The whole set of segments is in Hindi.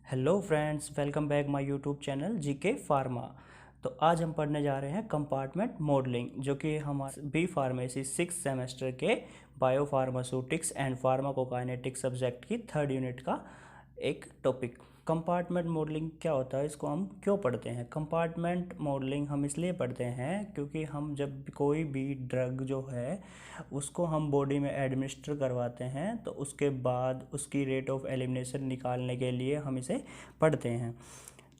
Hello friends, welcome back my YouTube channel GK pharma. तो आज हम पढ़ने जा रहे हैं कंपार्टमेंट मॉडलिंग, जो कि हमारे बी फार्मेसी 6 सेमेस्टर के bio pharmaceutics and pharmacokinetics subject की 3rd यूनिट का एक टॉपिक। कंपार्टमेंट मॉडलिंग क्या होता है, इसको हम क्यों पढ़ते हैं? कंपार्टमेंट मॉडलिंग हम इसलिए पढ़ते हैं क्योंकि हम जब कोई भी ड्रग जो है उसको हम बॉडी में एडमिनिस्टर करवाते हैं तो उसके बाद उसकी रेट ऑफ एलिमिनेशन निकालने के लिए हम इसे पढ़ते हैं।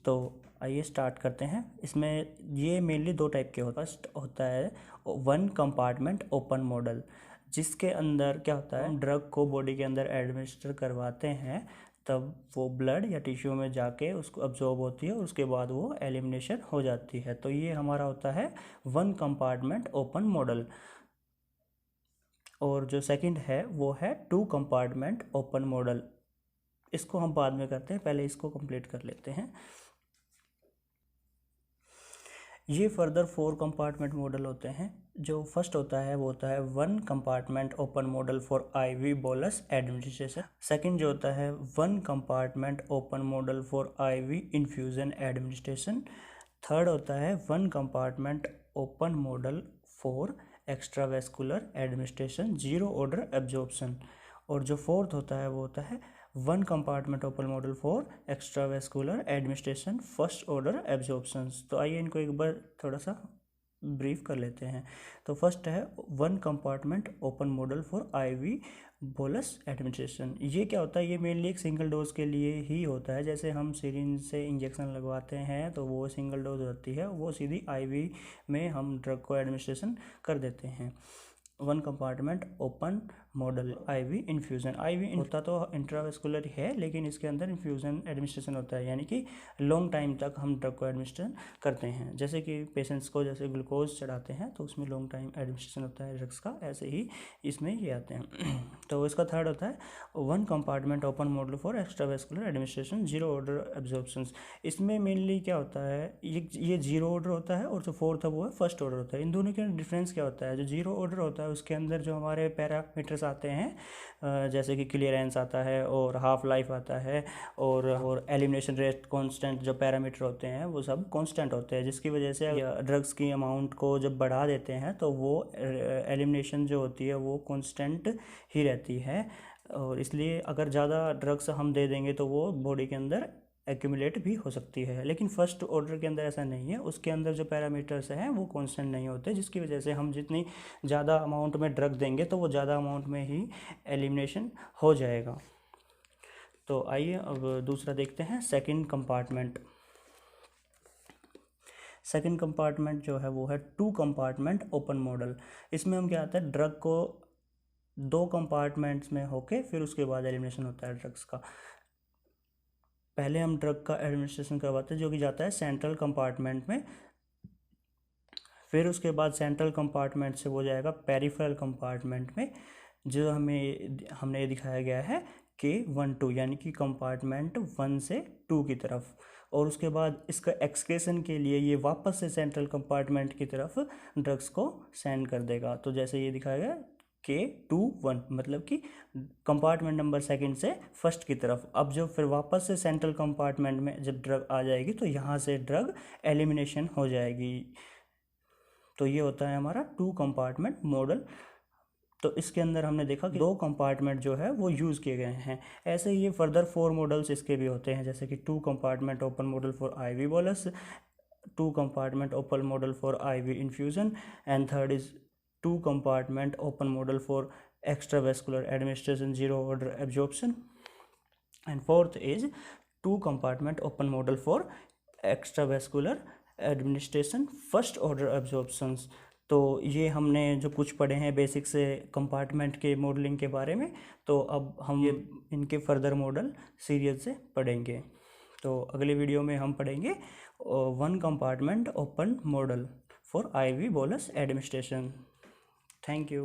तो आइए स्टार्ट करते हैं। इसमें ये मेनली 2 टाइप के फर्स्ट होता है वन कंपार्टमेंट ओपन मॉडल, जिसके अंदर क्या होता है, ड्रग को बॉडी के अंदर एडमिनिस्टर करवाते हैं तब वो ब्लड या टिश्यू में जाके उसको अब्जॉर्ब होती है और उसके बाद वो एलिमिनेशन हो जाती है। तो ये हमारा होता है वन कंपार्टमेंट ओपन मॉडल। और जो सेकंड है वो है 2 कंपार्टमेंट ओपन मॉडल। इसको हम बाद में करते हैं, पहले इसको कंप्लीट कर लेते हैं। ये फर्दर 4 कंपार्टमेंट मॉडल होते हैं। जो फर्स्ट होता है वो होता है one compartment open model for IV bolus administration. Second जो होता है one compartment open model for IV infusion administration. Third होता है one compartment open model for extravascular administration, zero order absorption. और जो फोर्थ होता है वो होता है one compartment open model for extravascular administration, first order absorptions. तो आइए इनको एक बार थोड़ा सा ब्रीफ कर लेते हैं। तो फर्स्ट है one compartment open model for IV bolus administration. ये क्या होता है? ये मेनली एक सिंगल डोज के लिए ही होता है। जैसे हम सिरिंज से इंजेक्शन लगवाते हैं तो वो सिंगल डोज होती है, वो सीधी आईवी में हम ड्रग को एडमिनिस्ट्रेशन कर देते हैं। One compartment open model IV infusion. IV होता तो इंट्रावेस्कुलर ही है, लेकिन इसके अंदर इन्फ्यूज़न एडमिनिस्ट्रेशन होता है, यानी कि लॉन्ग टाइम तक हम ड्रग को एडमिनिस्ट्रेशन करते हैं। जैसे कि पेशेंट्स को जैसे ग्लूकोज चढ़ाते हैं तो उसमें लॉन्ग टाइम एडमिनिस्ट्रेशन होता है ड्रग्स का, ऐसे ही इसमें ये आते हैं। तो इसका थर्ड होता है one compartment open model for extravascular administration, zero order absorptions. इसमें मेनली क्या होता है, ये जीरो ऑर्डर होता है और जो फोर्थ है वो है फर्स्ट ऑर्डर होता है। इन दोनों के डिफरेंस क्या होता है? जो जीरो ऑर्डर होता है उसके अंदर जो हमारे पैरामीटर्स आते हैं, जैसे कि क्लियरेंस आता है और हाफ लाइफ आता है और एलिमिनेशन रेट कांस्टेंट, जो पैरामीटर होते हैं वो सब कांस्टेंट होते हैं, जिसकी वजह से ड्रग्स की अमाउंट को जब बढ़ा देते हैं तो वो एलिमिनेशन जो होती है वो कांस्टेंट ही रहती है। और इसलिए अगर ज़्यादा ड्रग्स हम दे देंगे तो वो बॉडी के अंदर एक्यूमुलेट भी हो सकती है। लेकिन फर्स्ट ऑर्डर के अंदर ऐसा नहीं है, उसके अंदर जो पैरामीटर्स हैं वो कांस्टेंट नहीं होते, जिसकी वजह से हम जितनी ज़्यादा अमाउंट में ड्रग देंगे तो वो ज़्यादा अमाउंट में ही एलिमिनेशन हो जाएगा। तो आइए अब दूसरा देखते हैं, सेकंड कंपार्टमेंट। सेकंड कंपार्टमेंट जो है वो है 2 कंपार्टमेंट ओपन मॉडल। इसमें हम क्या आता है, ड्रग को 2 कंपार्टमेंट्स में होके फिर उसके बाद एलिमिनेशन होता है ड्रग्स का। पहले हम ड्रग का एडमिनिस्ट्रेशन करवाते हैं जो कि जाता है सेंट्रल कंपार्टमेंट में, फिर उसके बाद सेंट्रल कंपार्टमेंट से वो जाएगा पेरिफेरल कंपार्टमेंट में, जो हमने ये दिखाया गया है K1-2, यानी कि कंपार्टमेंट 1 से 2 की तरफ। और उसके बाद इसका एक्सक्रेशन के लिए ये वापस से सेंट्रल कंपार्टमेंट की तरफ ड्रग्स को सेंड कर देगा। तो जैसे ये दिखाया गया K2-1, मतलब कि कंपार्टमेंट नंबर सेकंड से फर्स्ट की तरफ। अब जब फिर वापस से सेंट्रल कंपार्टमेंट में जब ड्रग आ जाएगी तो यहाँ से ड्रग एलिमिनेशन हो जाएगी। तो ये होता है हमारा 2 कंपार्टमेंट मॉडल। तो इसके अंदर हमने देखा कि 2 कंपार्टमेंट जो है वो यूज़ किए गए हैं। ऐसे ही ये फर्दर 4 मॉडल्स इसके भी होते हैं, जैसे कि 2 compartment open model for IV bolus, 2 compartment open model for IV infusion, and third is 2 compartment open model for extravascular administration, zero order absorption, and fourth is 2 compartment open model for extravascular administration, first order absorptions। तो ये हमने जो कुछ पढ़े हैं बेसिक से कंपार्टमेंट के मॉडलिंग के बारे में, तो अब हम ये इनके फर्दर मॉडल सीरियल से पढ़ेंगे। तो अगले वीडियो में हम पढ़ेंगे one compartment open model for IV bolus administration. Thank you.